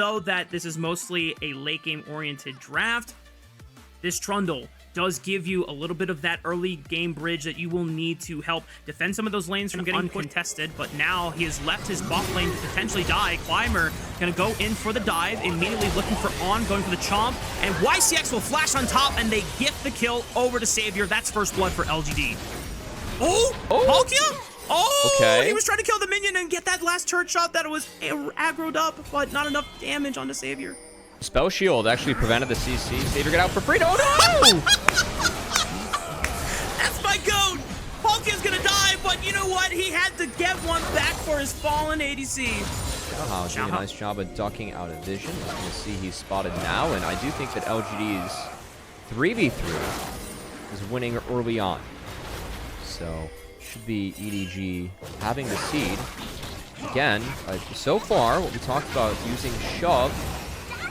though, that this is mostly a late game oriented draft, this Trundle does give you a little bit of that early game bridge that you will need to help defend some of those lanes from getting uncontested. But now he has left his bot lane to potentially die. Climber gonna go in for the dive, immediately looking for On, going for the chomp, and YCX will flash on top, and they gift the kill over to Savior. That's first blood for LGD. Oh, Palkia? Oh, okay. He was trying to kill the minion and get that last turret shot that was aggroed up, but not enough damage on the Savior. Spell Shield actually prevented the CC. Savior get out for free. Oh no! That's my goat! Palkia's gonna die, but you know what? He had to get one back for his fallen ADC. Xiaohao doing a nice job of ducking out of vision. You can see he's spotted now, and I do think that LGD's 3v3 is winning early on. So, should be EDG having the seed. Again, so far, what we talked about using Shove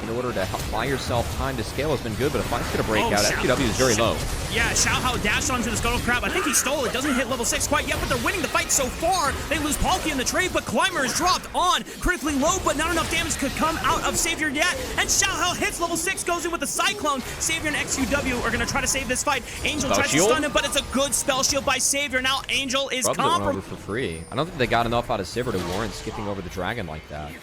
in order to help buy yourself time to scale has been good, but if fight's gonna break out, FQW is very low. Yeah, Xiaohao dashed onto the Scuttle Crab. I think he stole it. Doesn't hit level 6 quite yet, but they're winning the fight so far. They lose Palkia in the trade, but Climber is dropped on. Critically low, but not enough damage could come out of Savior yet. And Xiaohao hits level 6, goes in with the Cyclone. Savior and XQW are gonna try to save this fight. Angel tries to stun him, but it's a good spell shield by Savior. Now Angel is over for free. I don't think they got enough out of Sivir to warrant skipping over the dragon like that.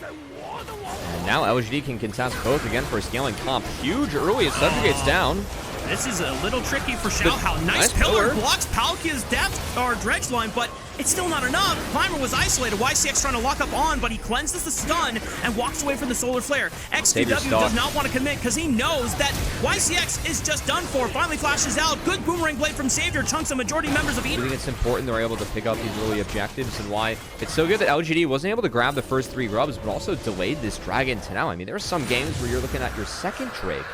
And now LGD can contest both again for a scaling comp. Huge early as Subjugate's down. This is a little tricky for Xiaohao. Nice pillar blocks Palkia's depth or dredge line, but it's still not enough. Climber was isolated. YCX trying to lock up On, but he cleanses the stun and walks away from the solar flare. XQW does not want to commit because he knows that YCX is just done for. Finally flashes out. Good boomerang blade from Savior. Chunks a majority members of EDG. I think it's important they're able to pick up these early objectives, and why it's so good that LGD wasn't able to grab the first 3 grubs, but also delayed this dragon to now. I mean, there are some games where you're looking at your second Drake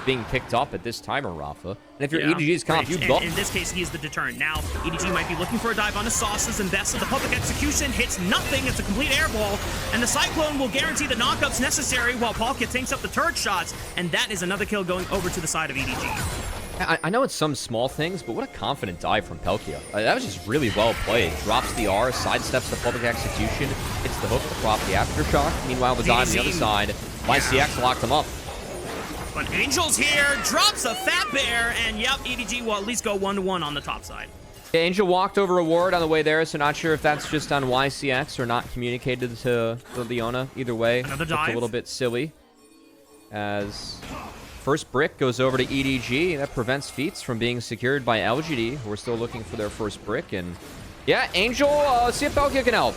being picked up at this timer, Rafa. And if you're EDG's comp, you go. In this case, he is the deterrent. Now, EDG might be looking for a dive onto Sauces, and best of the public execution hits nothing. It's a complete airball, and the Cyclone will guarantee the knockouts necessary while Palkia tanks up the turret shots, and that is another kill going over to the side of EDG. I know it's some small things, but what a confident dive from Palkia. That was just really well played. Drops the R, sidesteps the public execution, hits the hook to prop the aftershock. Meanwhile, the dive on the other side, YCX locked him up. But Angel's here, drops a fat bear, and yep, EDG will at least go 1-1 on the top side. Angel walked over a ward on the way there, so not sure if that's just on YCX or not communicated to Leona. Either way, another it's dive. A little bit silly. As first brick goes over to EDG, that prevents feats from being secured by LGD, who are still looking for their first brick. And yeah, Angel, see if Palkia can help.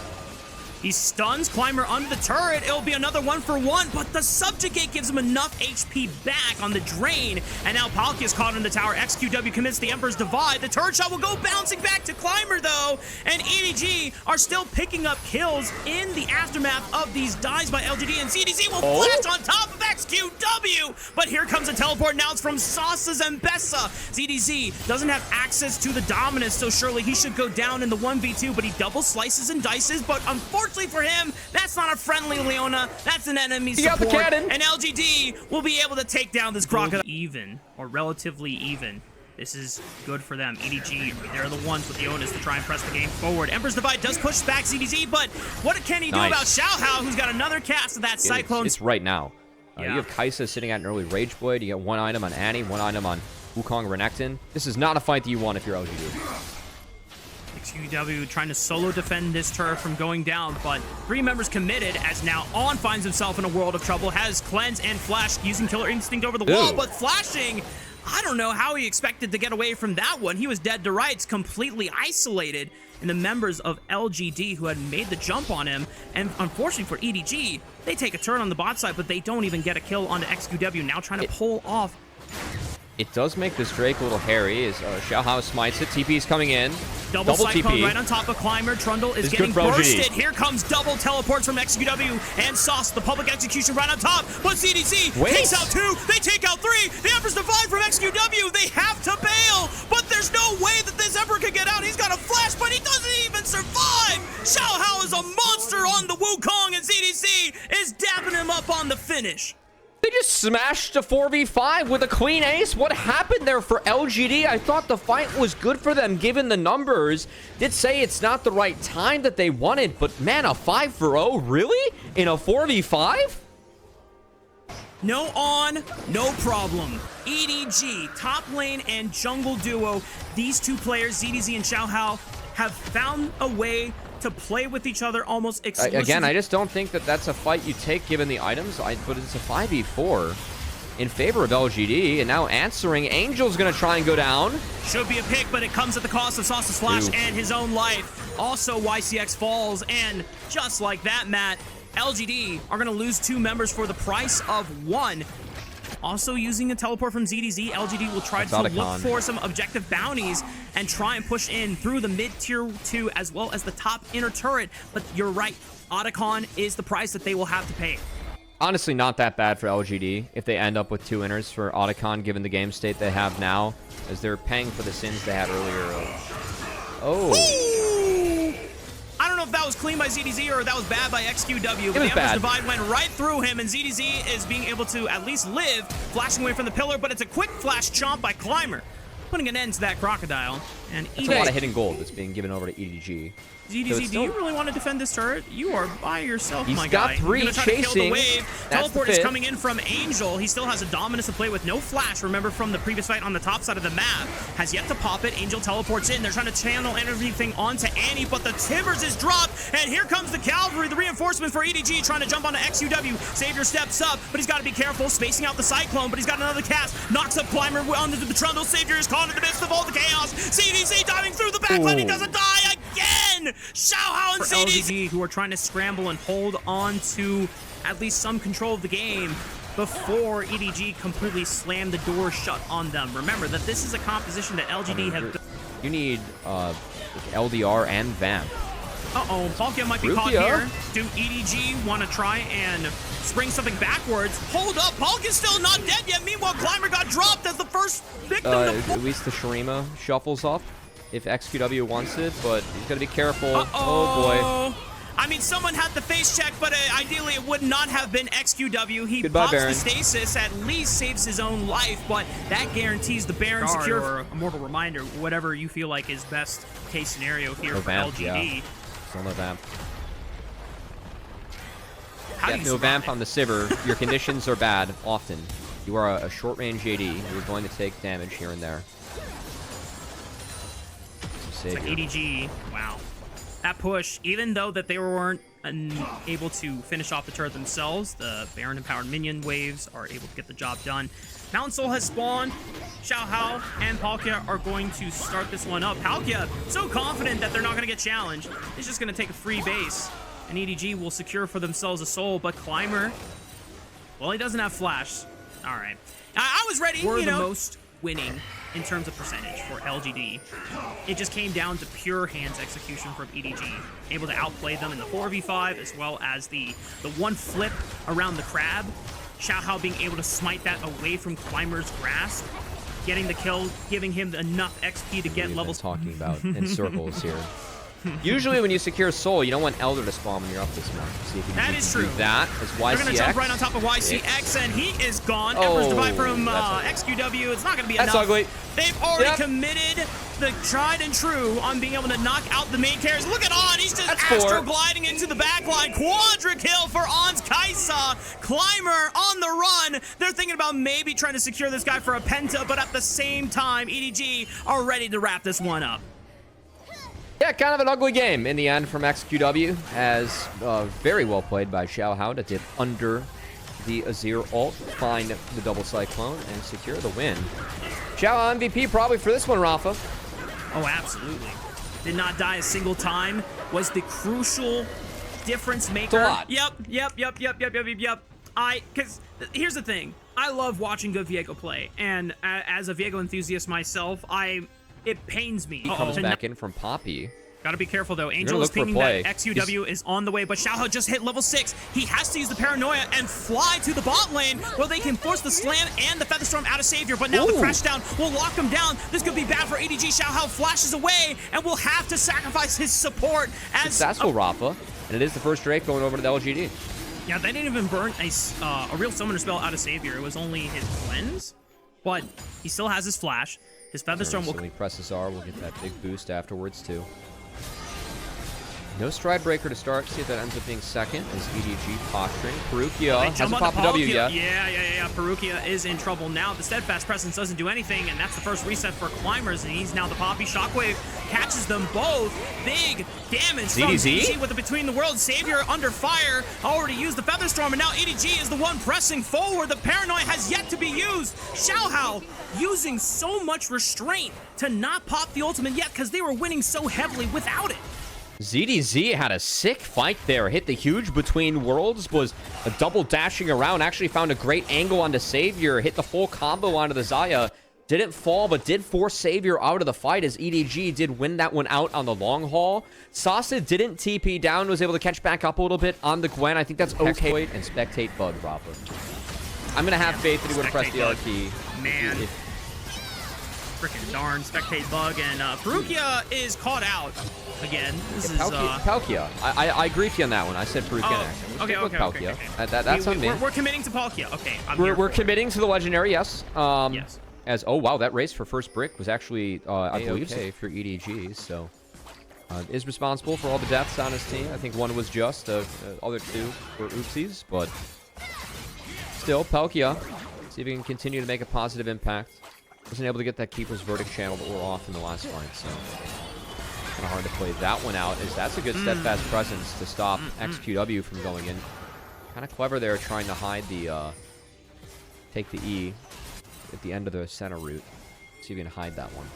He stuns Climber under the turret. It'll be another 1-for-1, but the Subjugate gives him enough HP back on the drain. And now Palkia's caught in the tower. XQW commits the Emperor's Divide. The turret shot will go bouncing back to Climber, though. And EDG are still picking up kills in the aftermath of these dives by LGD. And CDC will flash on top of XQW. But here comes a teleport. Now it's from Sauces and Bessa. ZDZ doesn't have access to the dominance, so surely he should go down in the 1v2, but he double slices and dices. But unfortunately for him, that's not a friendly Leona. That's an enemy support. Got the cannon. And LGD will be able to take down this crocodile. Even, or relatively even. This is good for them. EDG, they're the ones with the onus to try and press the game forward. Emperor's Divide does push back ZDZ, but what can he do about Xiaohao, who's got another cast of that Cyclone? It's right now. You have Kaisa sitting at an early Rage Blade. You get 1 item on Annie, 1 item on Wukong Renekton. This is not a fight that you want if you're LGD. XQW trying to solo defend this turret from going down, but 3 members committed as now On finds himself in a world of trouble, has Cleanse and Flash using Killer Instinct over the wall, but flashing, I don't know how he expected to get away from that one. He was dead to rights, completely isolated, and the members of LGD who had made the jump on him, and unfortunately for EDG, they take a turn on the bot side, but they don't even get a kill onto XQW, now trying to pull off. It does make this Drake a little hairy as Xiaohao smites it. TP's coming in. Double Cyclone TP. right on top of Climber. Trundle is getting bursted. Here comes double teleports from XQW and Sauce, the public execution right on top. But CDC takes out 2. They take out 3. The Emperor's Divide from XQW. They have to bail. But there's no way that this Emperor can get out. He's got a flash, but he doesn't even survive. Xiaohao is a monster on the Wukong, and CDC is dapping him up on the finish. They just smashed a 4v5 with a clean ace. What happened there for LGD? I thought the fight was good for them given the numbers. Did say it's not the right time that they wanted, but man, a 5-0? Really? In a 4v5? No on, no problem. EDG, top lane and jungle duo. These two players, ZDZ and Xiaohao, have found a way to play with each other almost exclusively. Again, I just don't think that that's a fight you take given the items. But it's a 5v4 in favor of LGD, and now answering. Angel's gonna try and go down. Should be a pick, but it comes at the cost of Sauce's flash and his own life. Also, YCX falls, and just like that, Matt, LGD are gonna lose 2 members for the price of 1. Also using a teleport from ZDZ, LGD will try to look for some objective bounties and try and push in through the mid-tier 2 as well as the top inner turret. But you're right, Otacon is the price that they will have to pay. Honestly, not that bad for LGD if they end up with 2 inners for Otacon, given the game state they have now, as they're paying for the sins they had earlier. I don't know if that was clean by ZDZ or that was bad by XQW, but the Emperor's Divide went right through him, and ZDZ is being able to at least live, flashing away from the pillar, but it's a quick flash chomp by Climber, putting an end to that crocodile. And that's a lot of hidden gold that's being given over to EDG. ZDZ, do you really want to defend this turret? You are by yourself, my He's guy. got 3 chasing. Teleport is coming in from Angel. He still has a dominance to play with, no flash. Remember from the previous fight on the top side of the map. Has yet to pop it. Angel teleports in. They're trying to channel everything onto Annie, but the Timbers is dropped, and here comes the cavalry, the reinforcements for EDG, trying to jump onto XUW. Savior steps up, but he's got to be careful, spacing out the Cyclone, but he's got another cast. Knocks up Climber onto the Trundle. Savior is caught in the midst of all the chaos. ZDZ diving through the backline. He doesn't die again. Xiaohao and ZDZ, who are trying to scramble and hold on to at least some control of the game before EDG completely slammed the door shut on them. Remember that this is a composition that LGD have. You need LDR and Vamp. Uh-oh, Palkia might be caught here. Do EDG want to try and spring something backwards? Hold up, Palkia's still not dead yet. Meanwhile, Climber got dropped as the first victim to at least the Shurima shuffles up if XQW wants it, but he's got to be careful. Oh, boy. I mean, someone had the face check, but ideally it would not have been XQW. He Goodbye, pops Baron. the stasis, at least saves his own life, but that guarantees the Baron secure. Or a mortal reminder, whatever you feel like is best case scenario here for LGD. Yeah. Still no Vamp. How do you no Vamp on the Sivir. Your conditions are bad, often. You are a short-range AD. You're going to take damage here and there. It's like EDG, wow. That push, even though that they weren't able to finish off the turret themselves, the Baron-empowered minion waves are able to get the job done. Mountain Soul has spawned. Xiaohao and Palkia are going to start this one up. Palkia, so confident that they're not going to get challenged. He's just going to take a free base. And EDG will secure for themselves a soul, but Climber, well, he doesn't have flash. All right. I was ready, We're you know. the most winning in terms of percentage for LGD. It just came down to pure hands execution from EDG. Able to outplay them in the 4v5 as well as the one flip around the crab. Xiaohao being able to smite that away from Climber's grasp. Getting the kill, giving him enough XP to get levels. Talking about in circles here. Usually when you secure soul, you don't want Elder to spawn when you're up this much. See if you that can is do true. That is YCX. They're going to jump right on top of YCX, and he is gone. Emperor's Divide from XQW. It's not going to be enough. That's ugly. They've already committed the tried and true on being able to knock out the main carriers. Look at On. He's just astro gliding into the backline. Quadra kill for On's Kaisa. Climber on the run. They're thinking about maybe trying to secure this guy for a penta, but at the same time, EDG are ready to wrap this one up. Yeah, kind of an ugly game in the end from XQW, as very well played by Xiaohao to dip under the Azir ult, find the double Cyclone, and secure the win. Xiaohao MVP probably for this one, Rafa. Oh, absolutely. Did not die a single time. Was the crucial difference maker. It's a lot. Yep. Because here's the thing. I love watching good Viego play, and as a Viego enthusiast myself, it pains me. He comes back in from Poppy. Gotta be careful though. Angel is pinging that XUW is on the way, but Xiaohao just hit level 6. He has to use the Paranoia and fly to the bot lane where they can force the slam and the Featherstorm out of Savior, but now the crash down will lock him down. This could be bad for EDG. Xiaohao flashes away and will have to sacrifice his support as successful, Rafa, and it is the first Drake going over to the LGD. Yeah, they didn't even burn a real summoner spell out of Savior. It was only his cleanse, but he still has his flash. His Featherstorm will... So when he presses R, we'll get that big boost afterwards, too. No stride breaker to start. See if that ends up being second as EDG posturing. Perukia hasn't popped the W yet. Yeah. Perukia is in trouble now. The steadfast presence doesn't do anything, and that's the first reset for Climbers, and he's now the Poppy. Shockwave catches them both. Big damage from ZDZ with the Between the Worlds. Savior under fire. Already used the Featherstorm, and now EDG is the one pressing forward. The Paranoia has yet to be used. Xiaohao using so much restraint to not pop the ultimate yet because they were winning so heavily without it. ZDZ had a sick fight there. Hit the huge Between Worlds, was a double dashing around, actually found a great angle onto Savior, hit the full combo onto the Xayah. Didn't fall, but did force Savior out of the fight as EDG did win that one out on the long haul. Sasa didn't TP down, was able to catch back up a little bit on the Gwen. I think that's okay. Exploit and spectate bug, Rafa. I'm going to have faith that he would have pressed the R key. Man. Freaking darn spectate bug, and Perukia is caught out again. This is Palkia. I agree with you on that one. I said Perukia. Okay. That's on me. We're committing to Palkia. Okay. We're committing to the legendary. Yes. Yes. As wow, that race for first brick was actually I believe okay for EDG. So is responsible for all the deaths on his team. I think one was just. Other two were oopsies, but still Palkia. See if he can continue to make a positive impact. Wasn't able to get that Keeper's Verdict channel that were off in the last fight, so kind of hard to play that one out, as that's a good steadfast presence to stop XQW from going in. Kind of clever there, trying to hide the, take the E at the end of the center route. See if you can hide that one.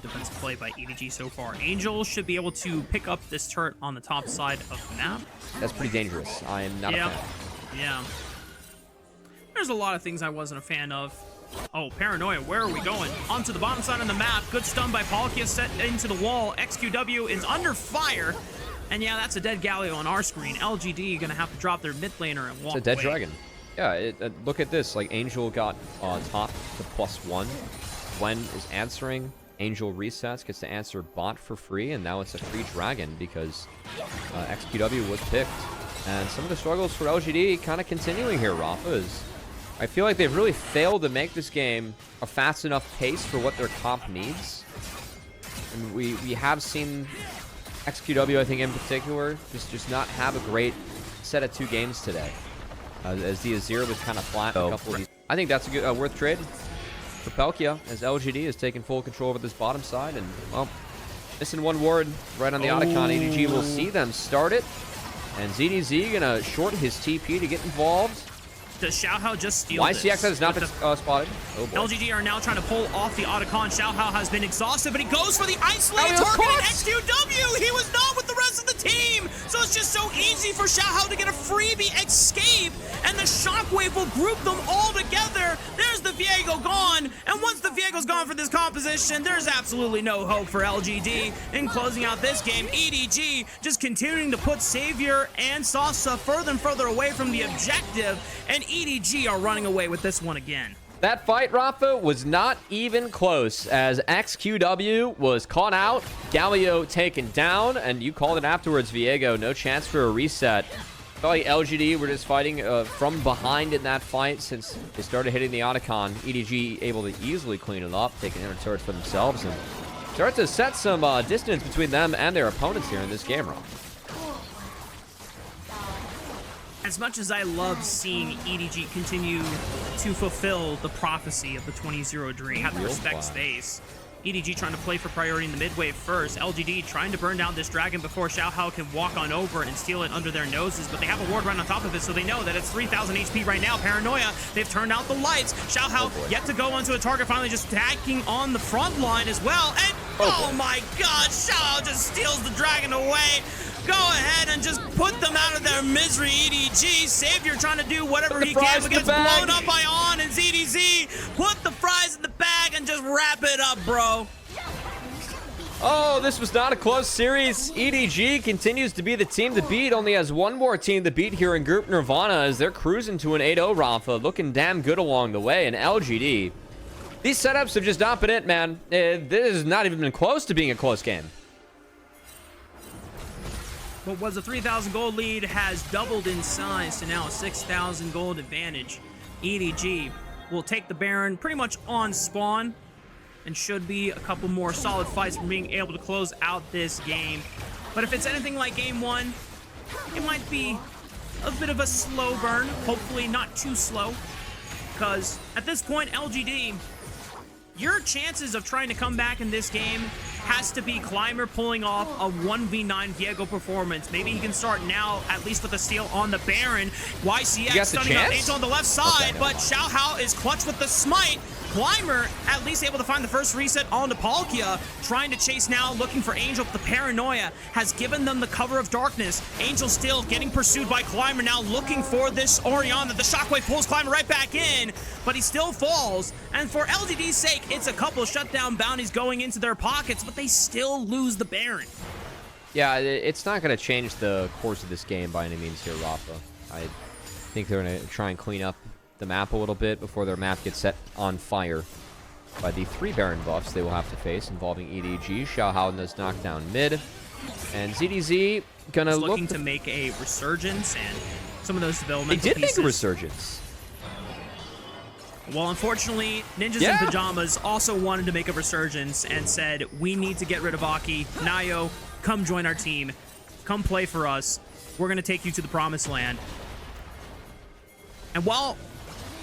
Defensive play by EDG so far. Angel should be able to pick up this turret on the top side of the map. That's pretty dangerous. I am not a fan. Yeah. There's a lot of things I wasn't a fan of. Oh, Paranoia, where are we going? Onto the bottom side of the map. Good stun by Palkia, set into the wall. XQW is under fire. And yeah, that's a dead Galio on our screen. LGD gonna have to drop their mid laner and walk It's a dead away. dragon. Yeah, look at this. Like, Angel got top to +1. Gwen is answering. Angel resets, gets to answer bot for free, and now it's a free dragon because XQW was picked. And some of the struggles for LGD kind of continuing here, Rafa, is I feel like they've really failed to make this game a fast enough pace for what their comp needs. And we have seen XQW, I think in particular, just not have a great set of 2 games today. As the Azir was kind of flat a couple of these. I think that's a good worth trade for Palkia, as LGD is taking full control over this bottom side. And, well, missing one ward right on the Otacon. EDG will see them start it. And ZDZ gonna shorten his TP to get involved. Does Xiaohao just steal YCX has not been spotted. Oh boy. LGD are now trying to pull off the Otacon. Xiaohao has been exhausted, but he goes for the isolated target at XQW. He was not with the rest of the team. So it's just so easy for Xiaohao to get a freebie escape. And the Shockwave will group them all together. There's the Viego gone. And once the Viego's gone for this composition, there's absolutely no hope for LGD. In closing out this game, EDG just continuing to put Savior and Sasa further and further away from the objective. And EDG are running away with this one again. That fight, Rafa, was not even close, as XQW was caught out, Galio taken down, and you called it afterwards, Viego. No chance for a reset. Felt like LGD were just fighting from behind in that fight since they started hitting the Otacon. EDG able to easily clean it up, taking inner turrets for themselves, and start to set some distance between them and their opponents here in this game, Rafa. As much as I love seeing EDG continue to fulfill the prophecy of the 20-0 dream, have to respect space. EDG trying to play for priority in the mid wave first. LGD trying to burn down this dragon before Xiaohao can walk on over and steal it under their noses, but they have a ward right on top of it, so they know that it's 3,000 HP right now. Paranoia, they've turned out the lights. Xiaohao yet to go onto a target, finally just tagging on the front line as well. And oh my god, Xiaohao just steals the dragon away. Go ahead and just put them out of their misery, EDG. Savior trying to do whatever he can, but gets blown up by On and ZDZ. Put the fries in the bag and just wrap it up, bro. Oh, this was not a close series. EDG continues to be the team to beat. Only has one more team to beat here in Group Nirvana as they're cruising to an 8-0 Rafa, looking damn good along the way. And LGD, these setups have just not been it, man. This has not even been close to being a close game. What was a 3,000 gold lead has doubled in size to now a 6,000 gold advantage. EDG will take the Baron pretty much on spawn. and should be a couple more solid fights from being able to close out this game. But if it's anything like game one, it might be a bit of a slow burn. Hopefully not too slow, because at this point, LGD, your chances of trying to come back in this game has to be Climber pulling off a 1v9 Viego performance. Maybe he can start now, at least with a steal on the Baron. YCX stunning up Angel on the left side, okay, but Xiao Hao is clutch with the smite. Climber at least able to find the first reset on to Palkia, trying to chase now, looking for Angel. The paranoia has given them the cover of darkness. Angel still getting pursued by Climber, now looking for this Orianna. The shockwave pulls Climber right back in, but he still falls. And for LGD's sake, it's a couple shutdown bounties going into their pockets, but they still lose the Baron. Yeah, it's not going to change the course of this game by any means here, Rafa. I think they're going to try and clean up the map a little bit before their map gets set on fire by the 3 Baron buffs they will have to face, involving EDG. Xiao Hao does knock down mid, and ZDZ gonna looking to make a resurgence, and some of those developmental They did pieces. make a resurgence. Well, unfortunately, Ninjas in Pajamas also wanted to make a resurgence and said, we need to get rid of Aki. Nayo, come join our team. Come play for us. We're going to take you to the promised land. And while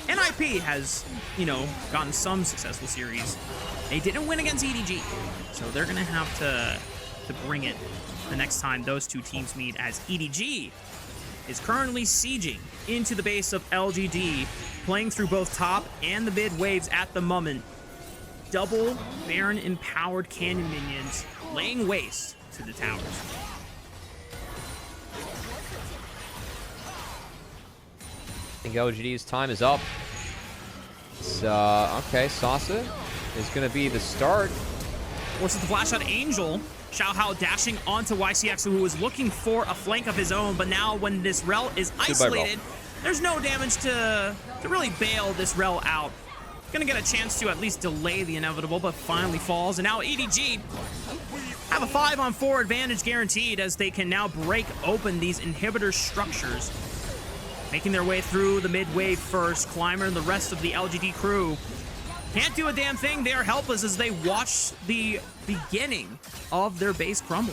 NIP has, you know, gotten some successful series, they didn't win against EDG. So they're going to have to bring it the next time those two teams meet, as EDG is currently sieging into the base of LGD, playing through both top and the mid waves at the moment. Double Baron empowered cannon minions laying waste to the towers. I think LGD's time is up. It's, okay, Sasa is going to be the start. Forces the flash out Angel. Xiao Hao dashing onto YCX, who was looking for a flank of his own, but now when this Rel is isolated, there's no damage to really bail this Rel out. Gonna get a chance to at least delay the inevitable, but finally falls. And now EDG have a 5-on-4 advantage guaranteed, as they can now break open these inhibitor structures. Making their way through the mid-wave first. Climber and the rest of the LGD crew can't do a damn thing. They are helpless as they watch the beginning of their base crumble.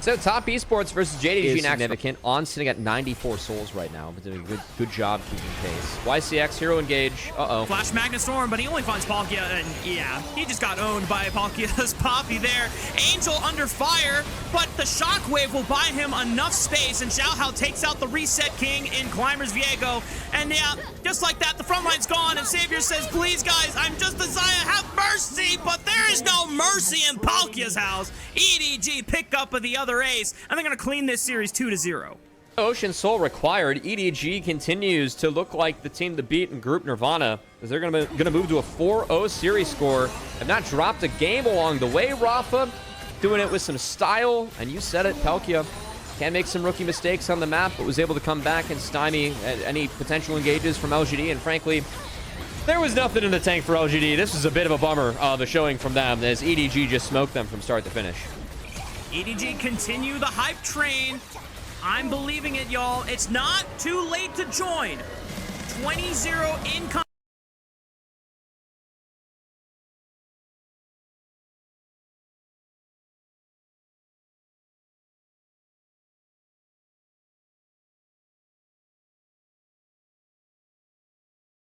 So top esports versus JDG is significant. On sitting at 94 souls right now, but doing a good job keeping pace. YCX hero engage. Flash Magnet Storm, but he only finds Palkia, and yeah, he just got owned by Palkia's Poppy there. Angel under fire, but the shockwave will buy him enough space, and Xiao Hao takes out the Reset King in Climber's Viego. And yeah, just like that, the front line's gone, and Savior says, please guys, I'm just a Zaya, have mercy, but there is no mercy in Palkia's house. EDG pick up of the other ace, and they're gonna clean this series 2-0. Ocean Soul required. EDG continues to look like the team to beat in Group Nirvana, as they're gonna move to a 4-0 series score. Have not dropped a game along the way. Rafa doing it with some style, and you said it, Palkia can make some rookie mistakes on the map, but was able to come back and stymie any potential engages from LGD, and frankly, there was nothing in the tank for LGD. This was a bit of a bummer of a showing from them, as EDG just smoked them from start to finish. EDG continue the hype train. I'm believing it, y'all. It's not too late to join. 20-0 incoming.